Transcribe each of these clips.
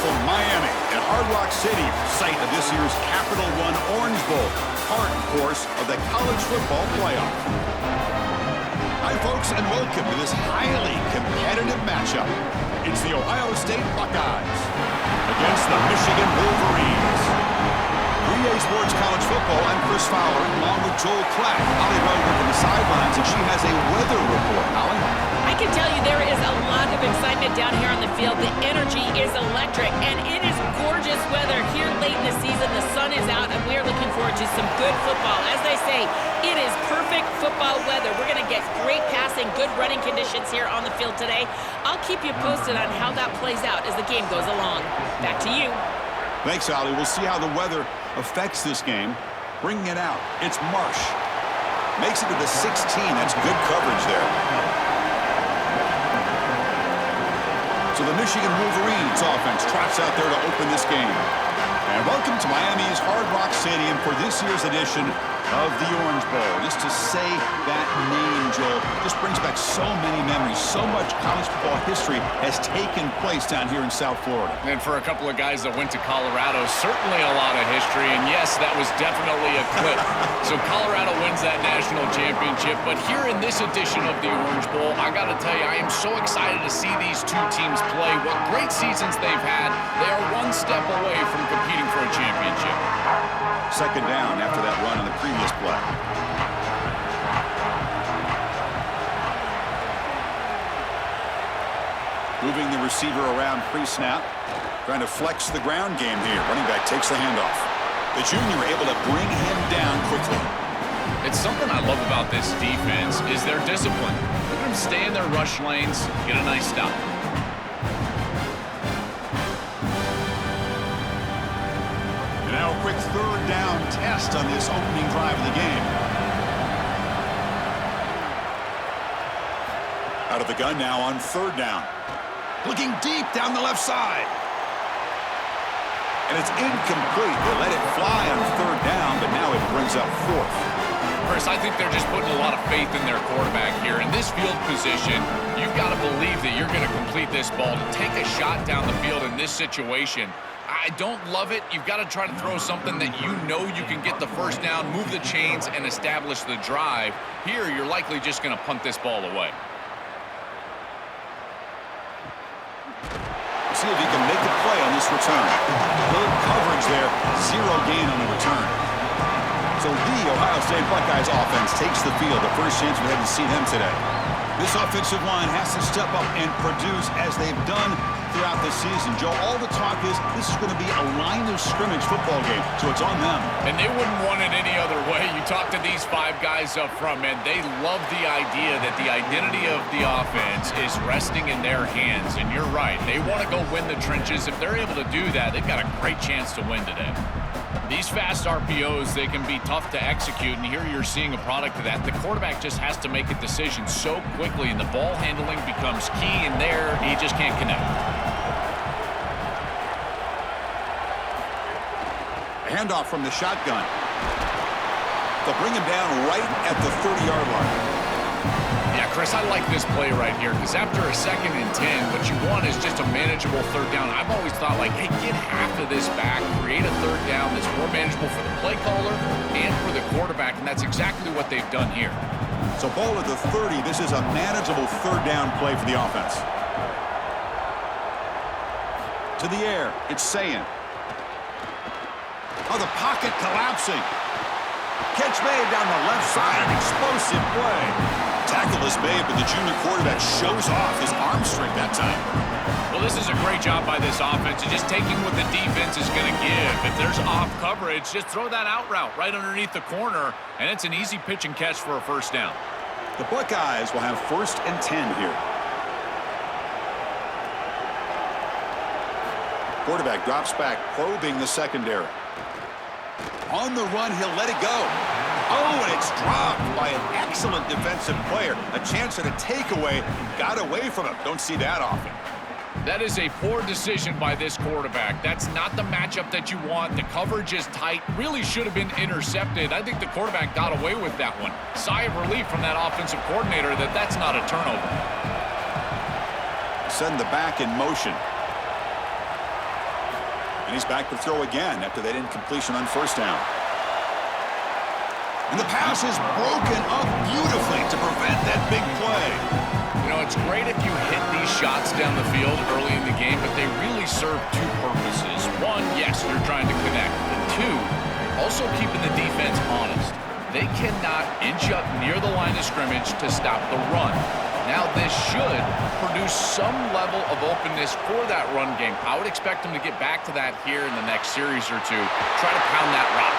beautiful Miami and Hard Rock City, site of this year's Capital One Orange Bowl, part, of course, of the college football playoff. Hi, folks, and welcome to this highly competitive matchup. It's the Ohio State Buckeyes against the Michigan Wolverines. 3A Sports College Football, I'm Chris Fowler, along with Joel Clack. Holly Roden from the sidelines, and she has a weather report. Holly? I can tell you there is a lot of excitement down here on the field. The energy is electric, and it is gorgeous weather here late in the season. The sun is out, and we are looking forward to some good football. As they say, it is perfect football weather. We're going to get great passing, good running conditions here on the field today. I'll keep you posted on how that plays out as the game goes along. Back to you. Thanks, Holly. We'll see how the weather affects this game. Bringing it out, it's Marsh. Makes it to the 16. That's good coverage there. So the Michigan Wolverines offense trots out there to open this game. And welcome to Miami's Hard Rock Stadium for this year's edition of the Orange Bowl. Just to say that name, Joel, just brings back so many memories. So much college football history has taken place down here in South Florida. And for a couple of guys that went to Colorado, certainly a lot of history. And yes, that was definitely a clip. So Colorado wins that national championship. But here in this edition of the Orange Bowl, I got to tell you, I am so excited to see these two teams play. What great seasons they've had. They are one step away from competing for a championship. Second down after that run on the previous play. Moving the receiver around pre-snap. Trying to flex the ground game here. Running back takes the handoff. The junior able to bring him down quickly. It's something I love about this defense is their discipline. Look at them stay in their rush lanes, get a nice stop. Now a quick third down test on this opening drive of the game. Out of the gun now on third down. Looking deep down the left side. And it's incomplete. They let it fly on third down, but now it brings up fourth. Chris, I think they're just putting a lot of faith in their quarterback here. In this field position, you've got to believe that you're going to complete this ball. To take a shot down the field in this situation, I don't love it. You've got to try to throw something that you know you can get the first down, move the chains, and establish the drive. Here, you're likely just going to punt this ball away. See if he can make a play on this return. Good coverage there. Zero gain on the return. So the Ohio State Buckeyes offense takes the field. The first chance we had to see them today. This offensive line has to step up and produce as they've done throughout this season. Joe, all the talk is this is going to be a line of scrimmage football game, so it's on them. And they wouldn't want it any other way. You talk to these five guys up front, man, they love the idea that the identity of the offense is resting in their hands. And you're right, they want to go win the trenches. If they're able to do that, they've got a great chance to win today. These fast RPOs, they can be tough to execute, and here you're seeing a product of that. The quarterback just has to make a decision so quickly, and the ball handling becomes key, and there he just can't connect. A handoff from the shotgun. They'll bring him down right at the 30-yard line. Yeah, Chris, I like this play right here because after a 2nd and 10, what you want is just a manageable third down. I've always thought, like, hey, get half of this back, create a third down that's more manageable for the play caller and for the quarterback, and that's exactly what they've done here. So ball at the 30. This is a manageable third down play for the offense. To the air, it's Sayin. Oh, the pocket collapsing. Catch made down the left side, an explosive play. Tackle is made, but the junior quarterback shows off his arm strength that time. Well, this is a great job by this offense, just taking what the defense is going to give. If there's off coverage, just throw that out route right underneath the corner, and it's an easy pitch and catch for a first down. The Buckeyes will have 1st and 10 here. Quarterback drops back, probing the secondary. On the run, he'll let it go. Oh, and it's dropped by an excellent defensive player. A chance at a takeaway. Got away from him. Don't see that often. That is a poor decision by this quarterback. That's not the matchup that you want. The coverage is tight. Really should have been intercepted. I think the quarterback got away with that one. Sigh of relief from that offensive coordinator that that's not a turnover. Send the back in motion. And he's back to throw again after that incompletion on first down. And the pass is broken up beautifully to prevent that big play. You know, it's great if you hit these shots down the field early in the game, but they really serve two purposes. One, yes, you're trying to connect. But two, also keeping the defense honest. They cannot inch up near the line of scrimmage to stop the run. Now, this should produce some level of openness for that run game. I would expect them to get back to that here in the next series or two. Try to pound that rock.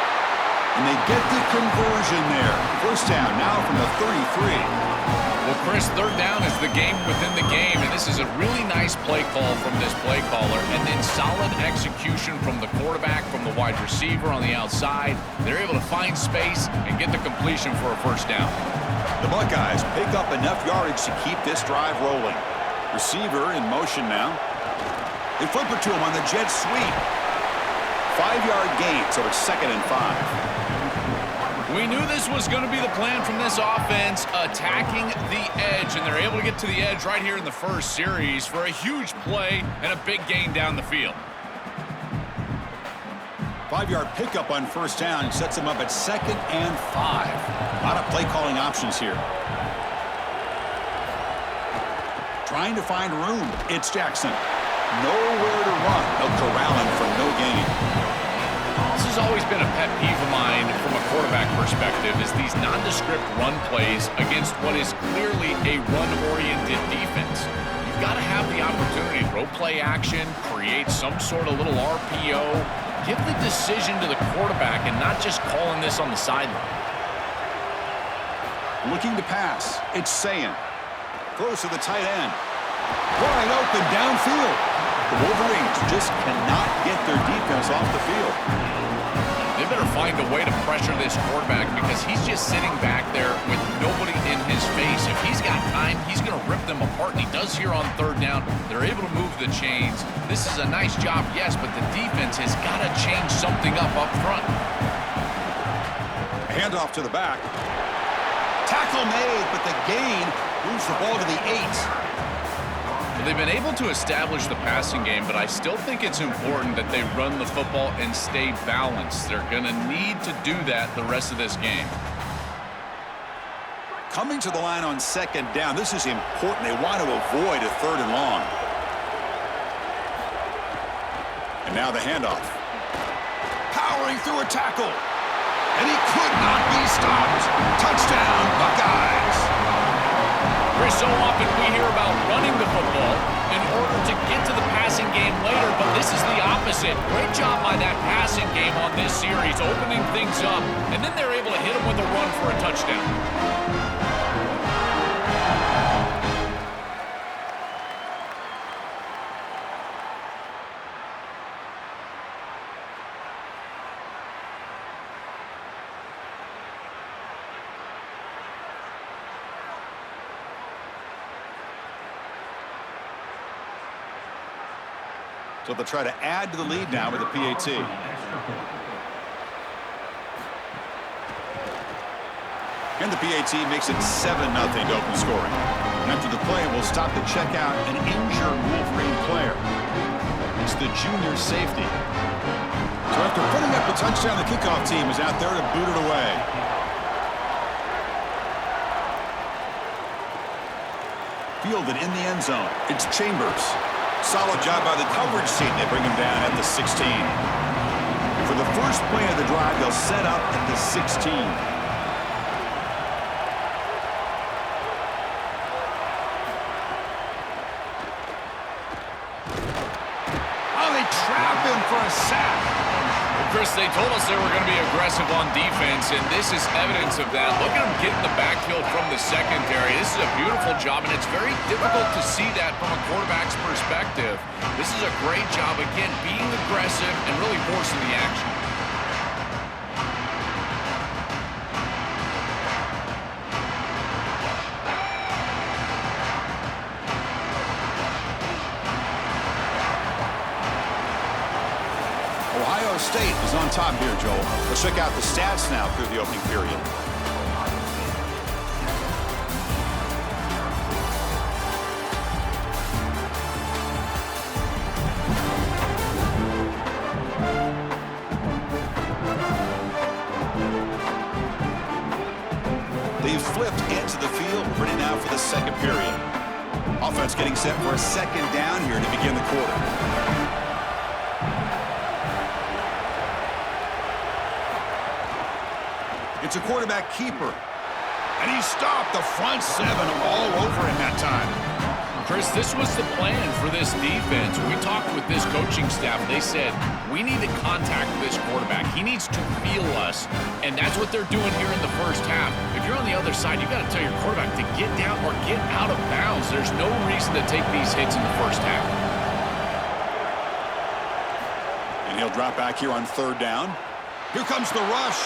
And they get the conversion there. First down now from the 33. Well, Chris, third down is the game within the game, and this is a really nice play call from this play caller, and then solid execution from the quarterback, from the wide receiver on the outside. They're able to find space and get the completion for a first down. The Buckeyes pick up enough yardage to keep this drive rolling. Receiver in motion now. They flip it to him on the jet sweep. 5-yard gain, so it's 2nd and 5. We knew this was going to be the plan from this offense, attacking the edge, and they're able to get to the edge right here in the first series for a huge play and a big gain down the field. 5-yard pickup on first down sets them up at 2nd and 5. A lot of play calling options here. Trying to find room. It's Jackson. Nowhere to run. They'll corral him for no gain. This has always been a pet peeve of mine from a quarterback perspective, is these nondescript run plays against what is clearly a run-oriented defense. You've got to have the opportunity to throw play action, create some sort of little RPO, give the decision to the quarterback and not just calling this on the sideline. Looking to pass. It's Sayan. Throws to the tight end. Wide open downfield. The Wolverines just cannot get their defense off the field. They better find a way to pressure this quarterback because he's just sitting back there with nobody in his face. If he's got time, he's going to rip them apart, and he does here on third down. They're able to move the chains. This is a nice job, yes, but the defense has got to change something up front. Handoff to the back. Tackle made, but the gain moves the ball to the 8. Well, they've been able to establish the passing game, but I still think it's important that they run the football and stay balanced. They're going to need to do that the rest of this game. Coming to the line on 2nd down, this is important. They want to avoid a 3rd and long. And now the handoff. Powering through a tackle. And he could not be stopped. Touchdown, Buckeyes. Chris, so often we hear about running the football in order to get to the passing game later, but this is the opposite. Great job by that passing game on this series, opening things up, and then they're able to hit him with a run for a touchdown. So they'll try to add to the lead now with the PAT. And the PAT makes it 7-0 to open scoring. And after the play, we'll stop to check out an injured Wolverine player. It's the junior safety. So after putting up the touchdown, the kickoff team is out there to boot it away. Fielded in the end zone. It's Chambers. Solid job by the coverage team. They bring him down at the 16. For the first play of the drive, they'll set up at the 16. Oh, they trap him for a sack. Chris, they told us they were going to be aggressive on defense, and this is evidence of that. Look at them get in the backfield from the secondary. This is a beautiful job, and it's very difficult to see that from a quarterback's perspective. This is a great job, again, being aggressive and really forcing the action. Ohio State is on top here, Joel. Let's check out the stats now through the opening period. flipped into the field, ready now for the second period. Offense getting set for a second down here to begin the quarter. It's a quarterback keeper. And he stopped the front seven all over him that time. Chris, this was the plan for this defense. We talked with this coaching staff. They said, we need to contact this quarterback. He needs to feel us, and that's what they're doing here in the first half. If you're on the other side, you got to tell your quarterback to get down or get out of bounds. There's no reason to take these hits in the first half. And he'll drop back here on third down. Here comes the rush.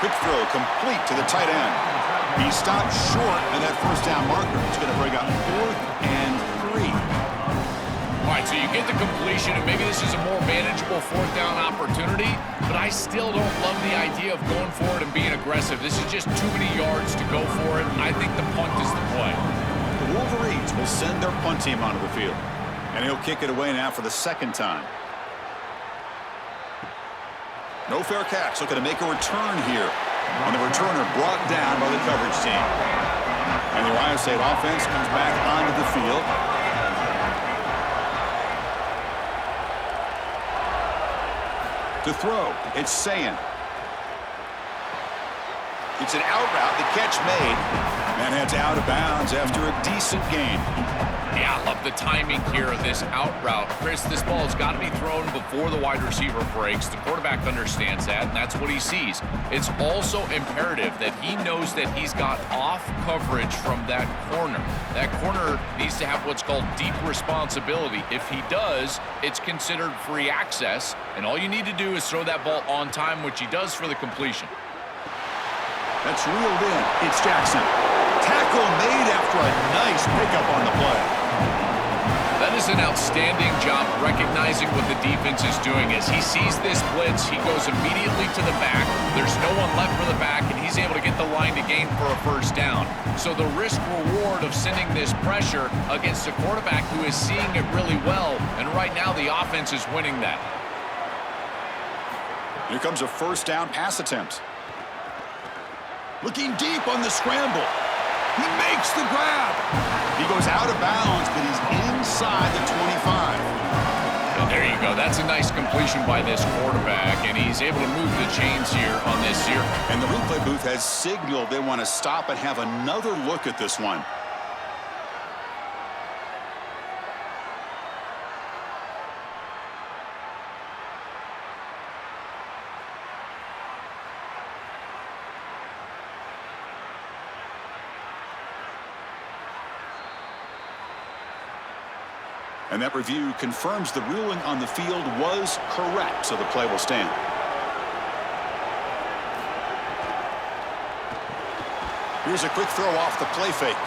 Quick throw complete to the tight end. He stopped short of that first down marker. It's going to bring up 4th and 3. All right, so you get the completion, and maybe this is a more manageable 4th down opportunity, but I still don't love the idea of going for it and being aggressive. This is just too many yards to go for it. I think the punt is the play. The Wolverines will send their punt team onto the field, and he'll kick it away now for the second time. No fair catch. Looking to make a return here. And the returner brought down by the coverage team. And the Ohio State offense comes back onto the field. To throw, it's Sayin. It's an out route. The catch made. And heads out of bounds after a decent gain. Yeah, I love the timing here of this out route. Chris, this ball has got to be thrown before the wide receiver breaks. The quarterback understands that, and that's what he sees. It's also imperative that he knows that he's got off coverage from that corner. That corner needs to have what's called deep responsibility. If he does, it's considered free access, and all you need to do is throw that ball on time, which he does for the completion. That's reeled in. It's Jackson. Tackle made after a nice pickup on the play. That is an outstanding job recognizing what the defense is doing. As he sees this blitz, he goes immediately to the back. There's no one left for the back, and he's able to get the line to gain for a first down. So the risk-reward of sending this pressure against a quarterback who is seeing it really well, and right now the offense is winning that. Here comes a first down pass attempt. Looking deep on the scramble. He makes the grab. He goes out of bounds, but he's inside the 25. And there you go. That's a nice completion by this quarterback, and he's able to move the chains here on this year. And the replay booth has signaled they want to stop and have another look at this one. And that review confirms the ruling on the field was correct, so the play will stand. Here's a quick throw off the play fake.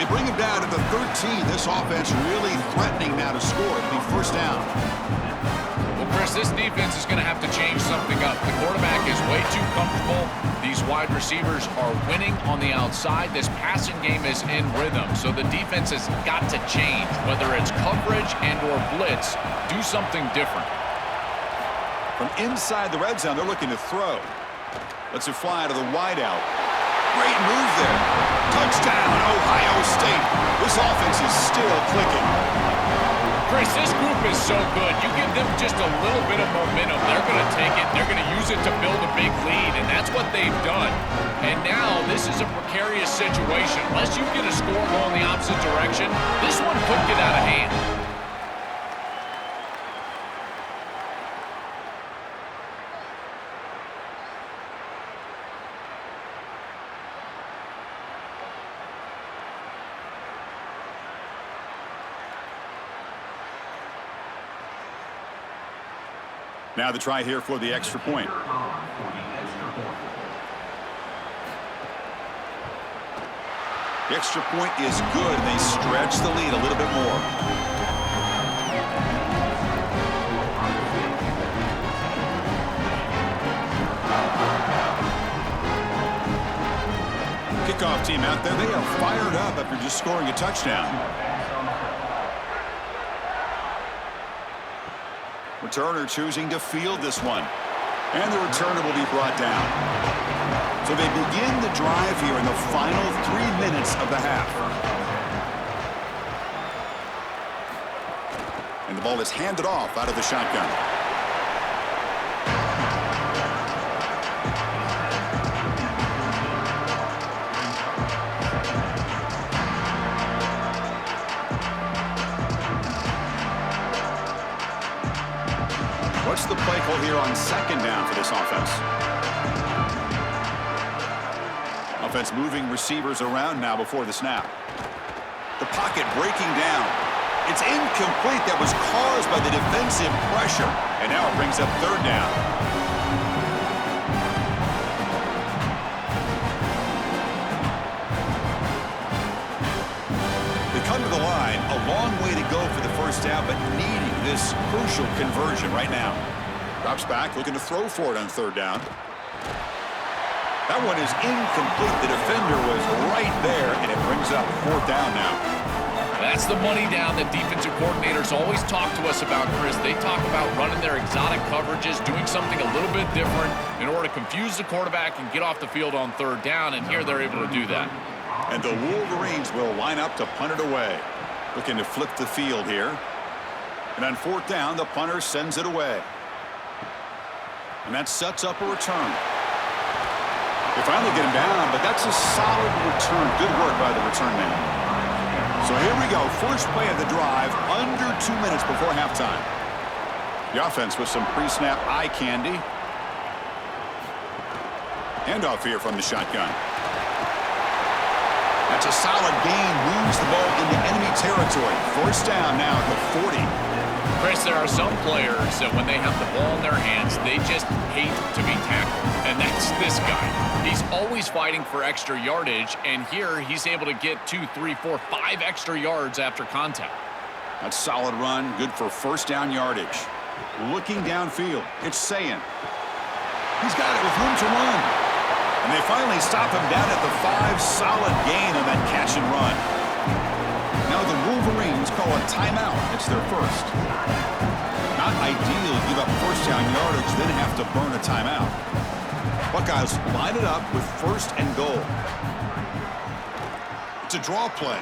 They bring him down to the 13. This offense really threatening now to score. It'll be first down. Well, Chris, this defense is going to have to change something up. The quarterback is way too comfortable. These wide receivers are winning on the outside. This passing game is in rhythm, so the defense has got to change. Whether it's coverage and or blitz, do something different. From inside the red zone, they're looking to throw. Lets it fly to the wideout. Great move there. Touchdown, Ohio State. This offense is still clicking. Chris, this group is so good. You give them just a little bit of momentum, they're going to take it. They're going to use it to build a big lead, and that's what they've done. And now this is a precarious situation. Unless you get a score going the opposite direction, this one could get out of hand. Now the try here for the extra point. The extra point is good, and they stretch the lead a little bit more. Kickoff team out there, they are fired up after just scoring a touchdown. Returner choosing to field this one. And the returner will be brought down. So they begin the drive here in the final 3 minutes of the half. And the ball is handed off out of the shotgun. What's the play call here on second down for this offense? Offense moving receivers around now before the snap. The pocket breaking down. It's incomplete. That was caused by the defensive pressure. And now it brings up third down. They come to the line. A long way to go for the first down, but needing this crucial conversion right now. Drops back, looking to throw for it on third down. That one is incomplete. The defender was right there, and it brings up fourth down now. That's the money down that defensive coordinators always talk to us about, Chris. They talk about running their exotic coverages, doing something a little bit different in order to confuse the quarterback and get off the field on third down, and here they're able to do that. And the Wolverines will line up to punt it away. Looking to flip the field here. And on fourth down, the punter sends it away. And that sets up a return. They finally get him down, but that's a solid return. Good work by the return man. So here we go. First play of the drive, under 2 minutes before halftime. The offense with some pre-snap eye candy. Handoff here from the shotgun. That's a solid gain. Moves the ball into enemy territory. First down now at the 40. Chris, there are some players that when they have the ball in their hands, they just hate to be tackled. And that's this guy. He's always fighting for extra yardage, and here he's able to get 2, 3, 4, 5 extra yards after contact. That's solid run, good for first down yardage. Looking downfield, it's Sayin. He's got it with room to run. And they finally stop him down at the 5. Solid gain on that catch and run. Now the Wolverines call a timeout. It's their first. Not ideal to give up first down yardage, then have to burn a timeout. Buckeyes line it up with first and goal. It's a draw play.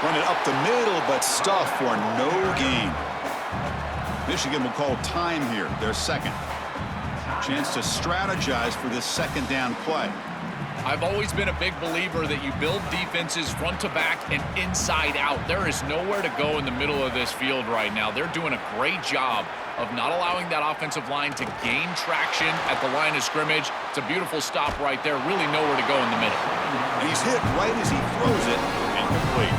Run it up the middle, but stuff for no gain. Michigan will call time here, their second. Chance to strategize for this second down play. I've always been a big believer that you build defenses front to back and inside out. There is nowhere to go in the middle of this field right now. They're doing a great job of not allowing that offensive line to gain traction at the line of scrimmage. It's a beautiful stop right there. Really nowhere to go in the middle. And he's hit right as he throws it. Incomplete.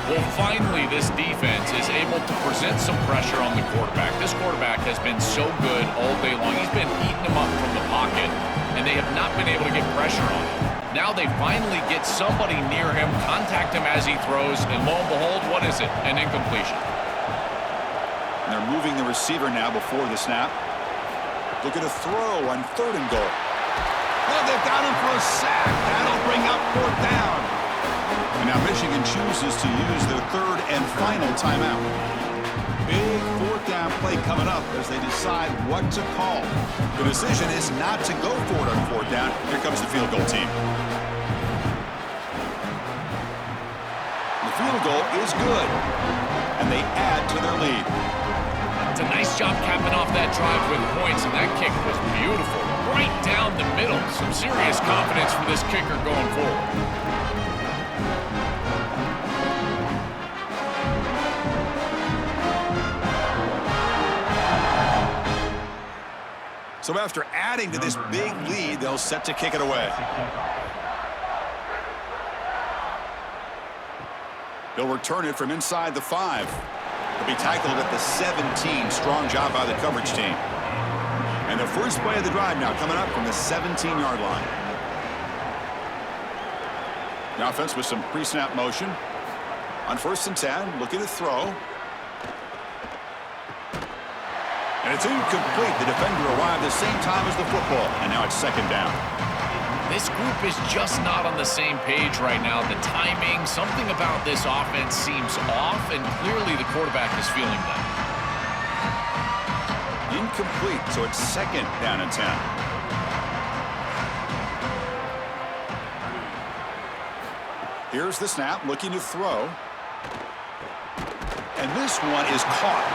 Well, finally, this defense is able to present some pressure on the quarterback. This quarterback has been so good all day long. He's been eating them up from the pocket, and they have not been able to get pressure on him. Now they finally get somebody near him, contact him as he throws, and lo and behold, what is it? An incompletion. And they're moving the receiver now before the snap. Looking to throw on third and goal. Well, they've got him for a sack. That'll bring up fourth down. And now Michigan chooses to use their third and final timeout. Big fourth down play coming up as they decide what to call. The decision is not to go for it on fourth down. Here comes the field goal team. The field goal is good, and they add to their lead. It's a nice job capping off that drive with points, and that kick was beautiful. Right down the middle. Some serious confidence for this kicker going forward. So after adding to this big lead, they'll set to kick it away. They'll return it from inside the 5. They'll be tackled at the 17. Strong job by the coverage team. And the first play of the drive now coming up from the 17-yard line. The offense with some pre-snap motion. On first and 10, looking to throw. And it's incomplete. The defender arrived the same time as the football, and now it's second down. This group is just not on the same page right now. The timing, something about this offense seems off, and clearly the quarterback is feeling that. Incomplete, so it's second down and 10. Here's the snap, looking to throw. And this one is caught.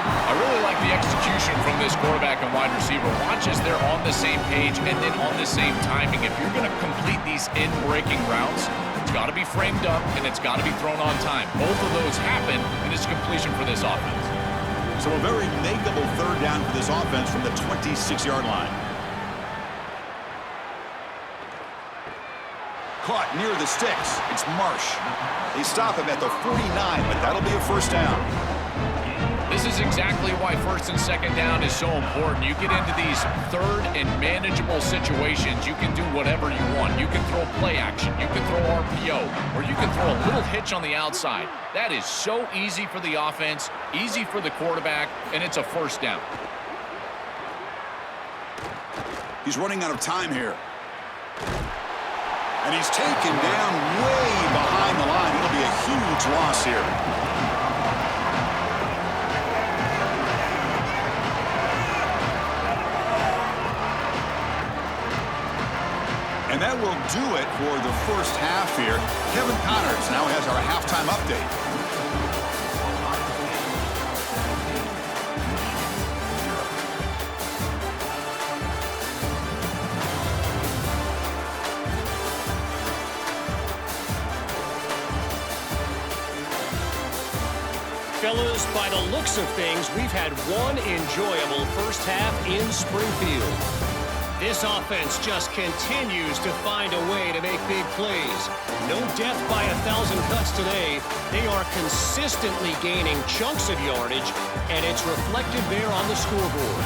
I really like the execution from this quarterback and wide receiver. Watch as they're on the same page and then on the same timing. If you're going to complete these in-breaking routes, it's got to be framed up and it's got to be thrown on time. Both of those happen, and it's completion for this offense. So a very makeable third down for this offense from the 26-yard line. Caught near the sticks. It's Marsh. They stop him at the 49, but that'll be a first down. This is exactly why first and second down is so important. You get into these third and manageable situations, you can do whatever you want. You can throw play action, you can throw RPO, or you can throw a little hitch on the outside. That is so easy for the offense, easy for the quarterback, and it's a first down. He's running out of time here. And he's taken down way behind the line. It'll be a huge loss here. And that will do it for the first half here. Kevin Connors now has our halftime update. Fellas, by the looks of things, we've had one enjoyable first half in Springfield. This offense just continues to find a way to make big plays. No death by 1,000 cuts today. They are consistently gaining chunks of yardage, and it's reflected there on the scoreboard.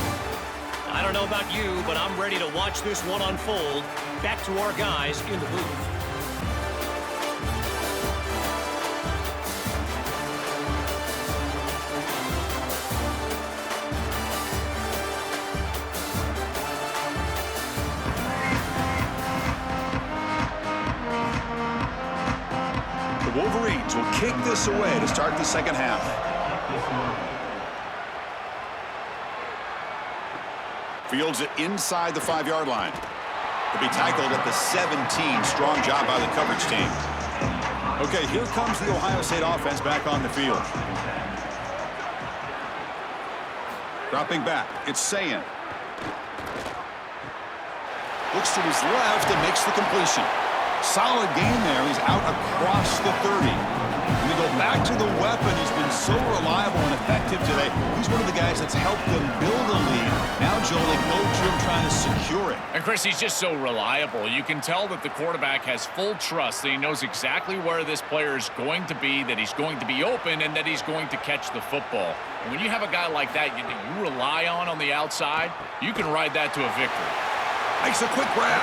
I don't know about you, but I'm ready to watch this one unfold. Back to our guys in the booth. Wolverines will kick this away to start the second half. Fields it inside the 5-yard line. To be tackled at the 17. Strong job by the coverage team. Okay, here comes the Ohio State offense back on the field. Dropping back, it's Sayin. Looks to his left and makes the completion. Solid game there. He's out across the 30. And they go back to the weapon. He's been so reliable and effective today. He's one of the guys that's helped them build a lead. Now, Joe, they go to him trying to secure it. And, Chris, he's just so reliable. You can tell that the quarterback has full trust, that he knows exactly where this player is going to be, that he's going to be open, and that he's going to catch the football. And when you have a guy like that you rely on the outside, you can ride that to a victory. Makes a quick grab.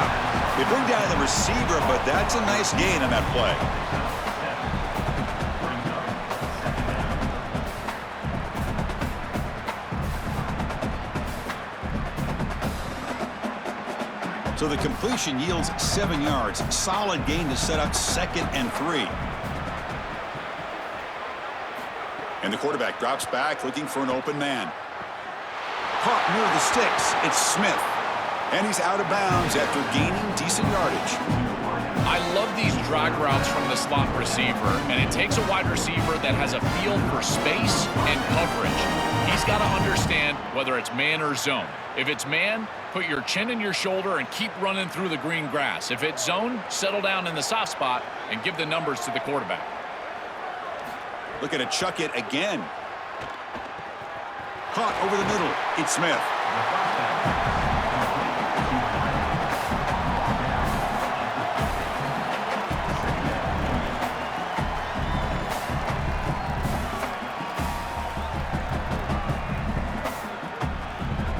They bring down the receiver, but that's a nice gain on that play. So the completion yields 7 yards. Solid gain to set up 2nd and 3. And the quarterback drops back looking for an open man. Caught near the sticks. It's Smith. And he's out of bounds after gaining decent yardage. I love these drag routes from the slot receiver, and it takes a wide receiver that has a feel for space and coverage. He's got to understand whether it's man or zone. If it's man, put your chin in your shoulder and keep running through the green grass. If it's zone, settle down in the soft spot and give the numbers to the quarterback. Looking to chuck it again. Caught over the middle. It's Smith.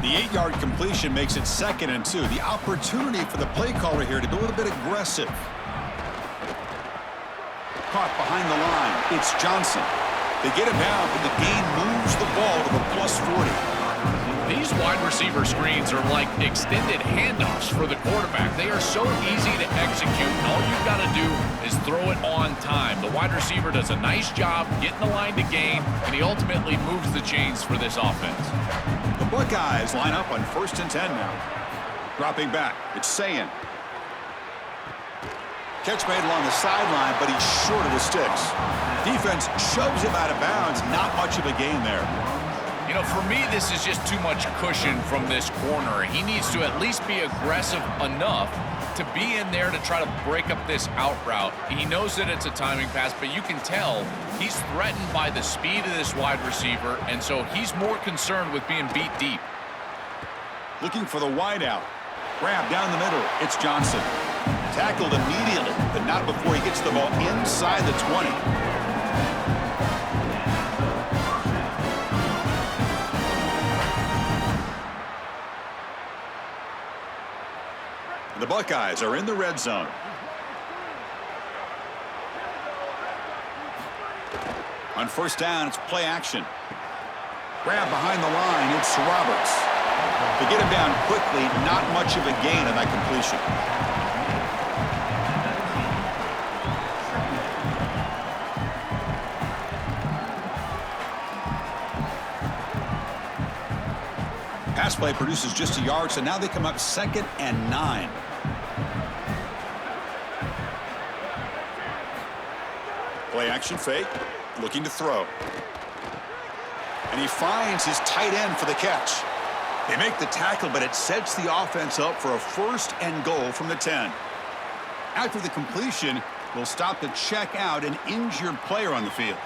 The 8-yard completion makes it 2nd and 2. The opportunity for the play caller here to be a little bit aggressive. Caught behind the line. It's Johnson. They get him down, but the gain moves the ball to the +40. These wide receiver screens are like extended handoffs for the quarterback. They are so easy to execute, and all you've got to do is throw it on time. The wide receiver does a nice job getting the line to gain, and he ultimately moves the chains for this offense. The Buckeyes line up on 1st and 10 now. Dropping back, it's Sayin. Catch made along the sideline, but he's short of the sticks. Defense shoves him out of bounds. Not much of a gain there. You know, for me, this is just too much cushion from this corner. He needs to at least be aggressive enough to be in there to try to break up this out route. He knows that it's a timing pass, but you can tell he's threatened by the speed of this wide receiver, and so he's more concerned with being beat deep. Looking for the wide out. Grab down the middle. It's Johnson. Tackled immediately, but not before he gets the ball inside the 20. The Buckeyes are in the red zone. On first down, it's play action. Grab behind the line, it's Roberts. To get him down quickly, not much of a gain on that completion. Pass play produces just a yard, so now they come up 2nd and 9. Play action fake, looking to throw. And he finds his tight end for the catch. They make the tackle, but it sets the offense up for a 1st and goal from the 10. After the completion, we'll stop to check out an injured player on the field.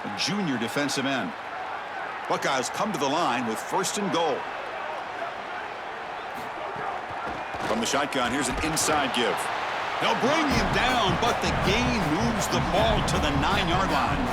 A junior defensive end. Buckeyes come to the line with 1st and goal. From the shotgun, here's an inside give. They'll bring him down, but the gain moves the ball to the 9-yard line.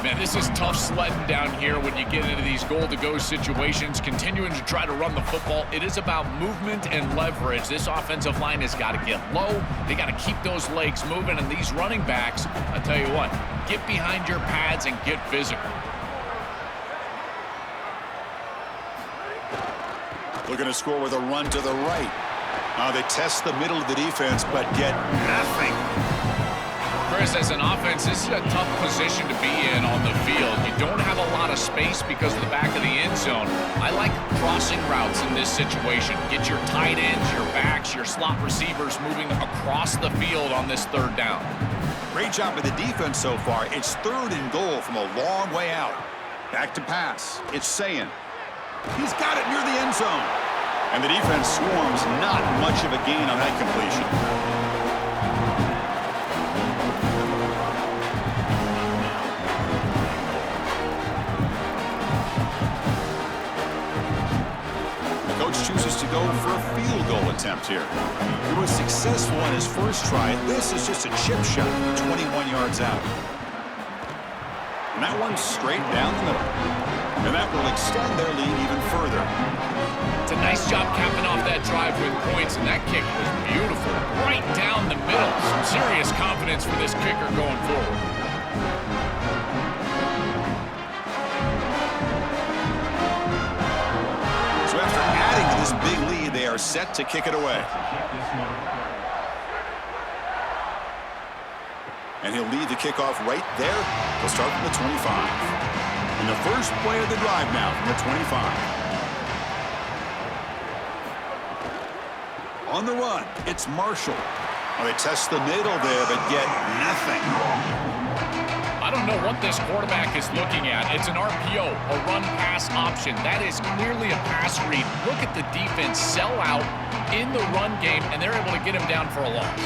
Man, this is tough sledding down here when you get into these goal-to-go situations, continuing to try to run the football. It is about movement and leverage. This offensive line has got to get low. They got to keep those legs moving, and these running backs, I tell you what, get behind your pads and get physical. Looking to score with a run to the right. They test the middle of the defense, but get nothing. Chris, as an offense, this is a tough position to be in on the field. You don't have a lot of space because of the back of the end zone. I like crossing routes in this situation. Get your tight ends, your backs, your slot receivers moving across the field on this 3rd down. Great job by the defense so far. It's 3rd and goal from a long way out. Back to pass. It's Sayin. He's got it near the end zone. And the defense swarms, not much of a gain on that completion. The coach chooses to go for a field goal attempt here. He was successful on his first try. This is just a chip shot, 21 yards out. And that one's straight down the middle. And that will extend their lead even further. It's a nice job capping off that drive with points, and that kick was beautiful. Right down the middle. Some serious confidence for this kicker going forward. So after adding to this big lead, they are set to kick it away. And he'll lead the kickoff right there. He'll start from the 25. And the first play of the drive now from the 25. On the run, it's Marshall. Well, they test the middle there, but get nothing. I don't know what this quarterback is looking at. It's an RPO, a run-pass option. That is clearly a pass read. Look at the defense sell out in the run game, and they're able to get him down for a loss.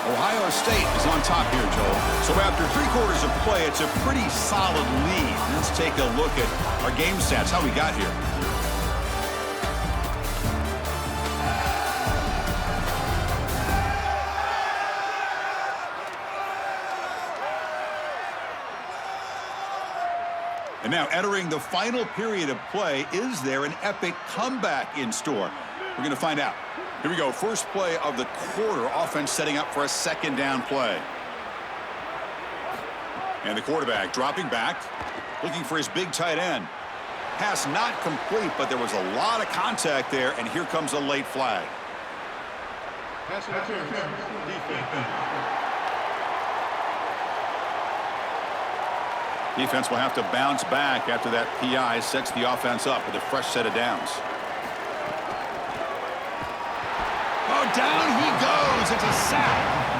Ohio State is on top here, Joel. So after 3 quarters of play, it's a pretty solid lead. Let's take a look at our game stats, how we got here. And now entering the final period of play, is there an epic comeback in store? We're going to find out. Here we go. First play of the quarter. Offense setting up for a 2nd down play. And the quarterback dropping back, looking for his big tight end. Pass not complete, but there was a lot of contact there, and here comes a late flag. Pass interference. Defense. Defense will have to bounce back after that PI sets the offense up with a fresh set of downs. Oh, down he goes. It's a sack.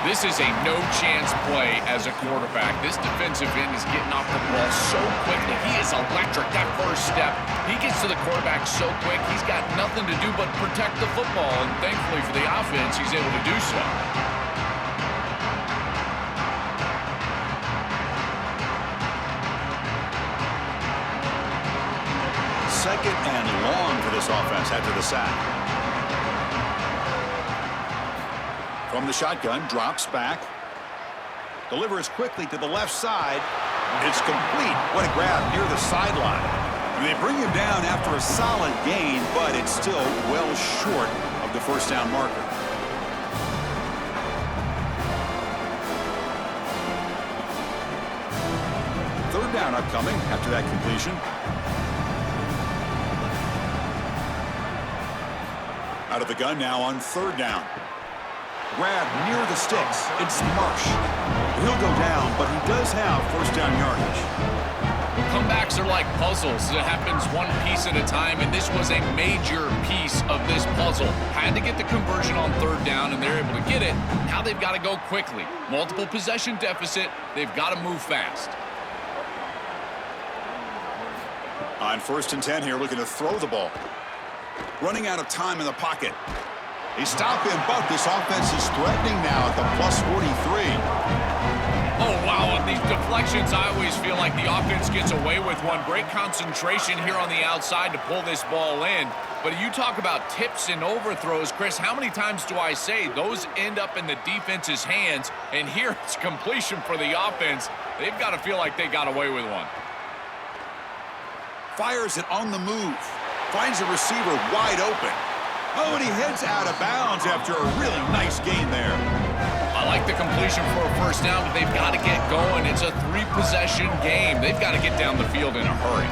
This is a no-chance play as a quarterback. This defensive end is getting off the ball so quickly. He is electric. That first step, he gets to the quarterback so quick, he's got nothing to do but protect the football. And thankfully for the offense, he's able to do so. Second and long for this offense after the sack. From the shotgun, drops back. Delivers quickly to the left side. It's complete. What a grab near the sideline. And they bring him down after a solid gain, but it's still well short of the first down marker. Third down upcoming after that completion. Out of the gun now on third down. Grab near the sticks. It's Marsh. He'll go down, but he does have first down yardage. Comebacks are like puzzles. It happens one piece at a time, and this was a major piece of this puzzle. Had to get the conversion on third down, and they're able to get it. Now they've got to go quickly. Multiple possession deficit. They've got to move fast. On 1st and 10 here, looking to throw the ball. Running out of time in the pocket. They stop him, but this offense is threatening now at the plus 43. Oh, wow. On these deflections, I always feel like the offense gets away with one. Great concentration here on the outside to pull this ball in. But you talk about tips and overthrows, Chris, how many times do I say those end up in the defense's hands? And here it's completion for the offense. They've got to feel like they got away with one. Fires it on the move. Finds the receiver wide open. Oh, and he heads out of bounds after a really nice gain there. I like the completion for a first down, but they've got to get going. It's a 3-possession game. They've got to get down the field in a hurry.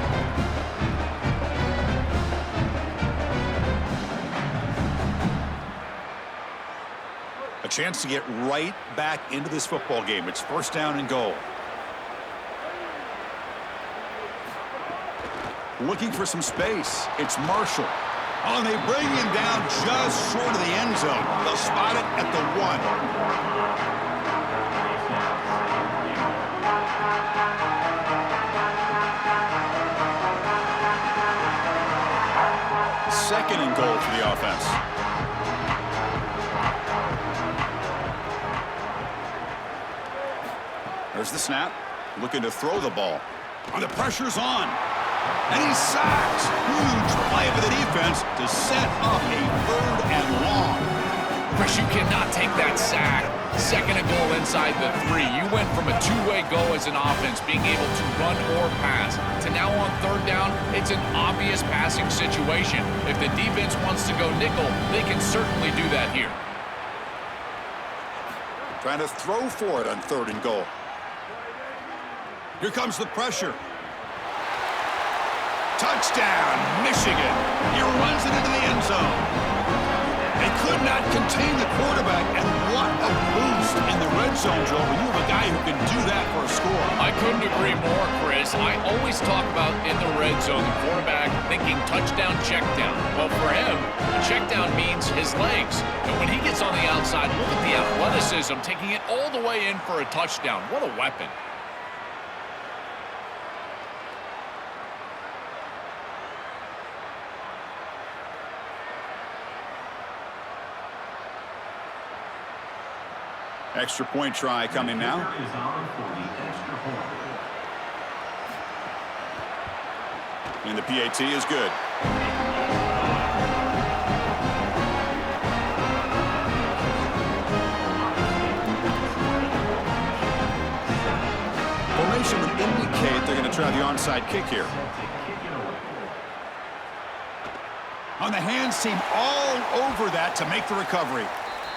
A chance to get right back into this football game. It's first down and goal. Looking for some space. It's Marshall. Oh, and they bring him down just short of the end zone. They'll spot it at the 1. Second and goal for the offense. There's the snap. Looking to throw the ball. And the pressure's on. And he's sacked. Huge play for the defense to set up a 3rd and long. Chris, you cannot take that sack. Second and goal inside the 3. You went from a two-way go as an offense, being able to run or pass, to now on third down, it's an obvious passing situation. If the defense wants to go nickel, they can certainly do that here. Trying to throw for it on 3rd and goal. Here comes the pressure. Touchdown, Michigan. He runs it into the end zone. They could not contain the quarterback, and what a boost in the red zone, Joe, when you have a guy who can do that for a score. I couldn't agree more, Chris. I always talk about in the red zone, the quarterback thinking touchdown, check down. Well, for him, a check down means his legs. And when he gets on the outside, look at the athleticism, taking it all the way in for a touchdown. What a weapon. Extra point try coming now. And the PAT is good. Formation would indicate they're going to try the onside kick here. On the hands team all over that to make the recovery.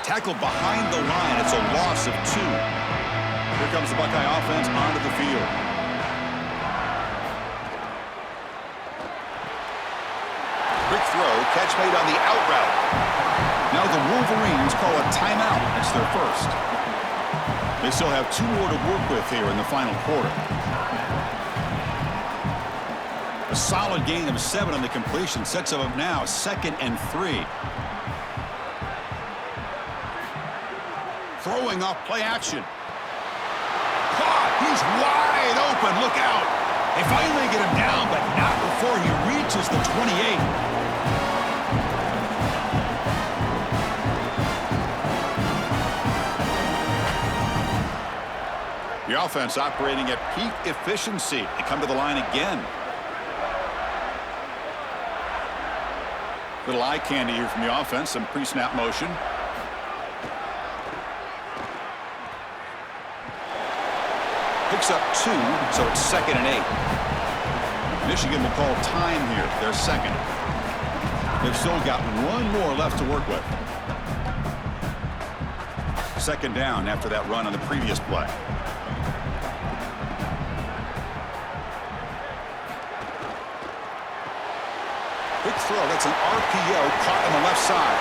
Tackled behind the line. It's a loss of 2. Here comes the Buckeye offense onto the field. Quick throw. Catch made on the out route. Now the Wolverines call a timeout. It's their first. They still have 2 more to work with here in the final quarter. A solid gain of 7 on the completion sets them up now 2nd and 3. Throwing off play action. Caught. He's wide open. Look out. They finally get him down, but not before he reaches the 28. The offense operating at peak efficiency. They come to the line again. Little eye candy here from the offense. Some pre-snap motion. Picks up 2, so it's 2nd and 8. Michigan will call time here. They're 2nd. They've still got 1 more left to work with. 2nd down after that run on the previous play. Quick throw. That's an RPO caught on the left side.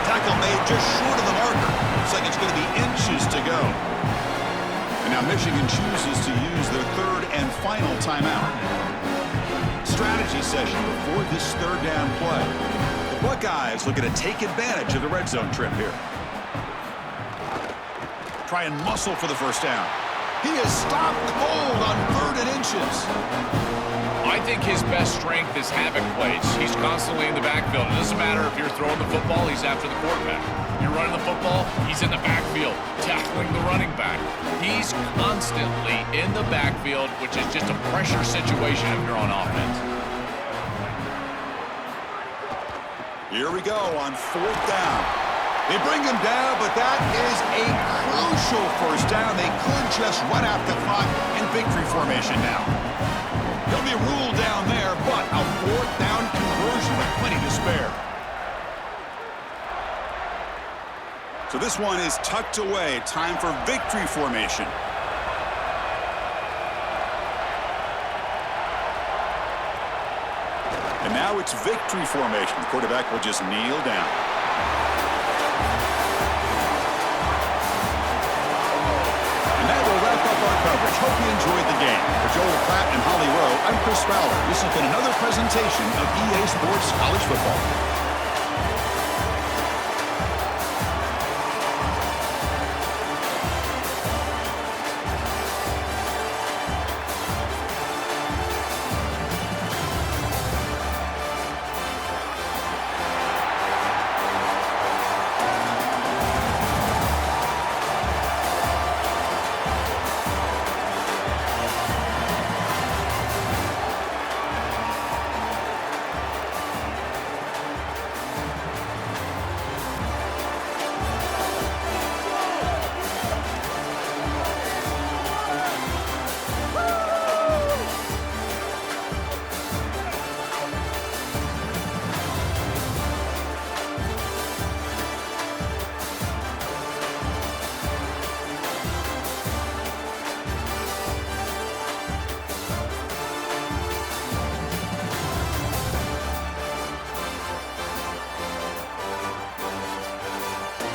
Tackle made just short of the marker. Looks like it's going to be inches to go. And now Michigan chooses to use their 3rd and final timeout. Strategy session before this 3rd down play. The Buckeyes looking to take advantage of the red zone trip here. Try and muscle for the 1st down. He is stopped cold on 3rd and inches. I think his best strength is havoc plays. He's constantly in the backfield. It doesn't matter if you're throwing the football, he's after the quarterback. You're running the football, he's in the backfield, tackling the running back. He's constantly in the backfield, which is just a pressure situation if you're on offense. Here we go on 4th down. They bring him down, but that is a crucial 1st down. They could just run out the clock in victory formation now. He'll be ruled down there, but a 4th down conversion with plenty to spare. So this one is tucked away. Time for victory formation. And now it's victory formation. The quarterback will just kneel down. And that will wrap up our coverage. Hope you enjoyed the game. For Joel Platt and Holly Rowe, I'm Chris Fowler. This has been another presentation of EA Sports College Football.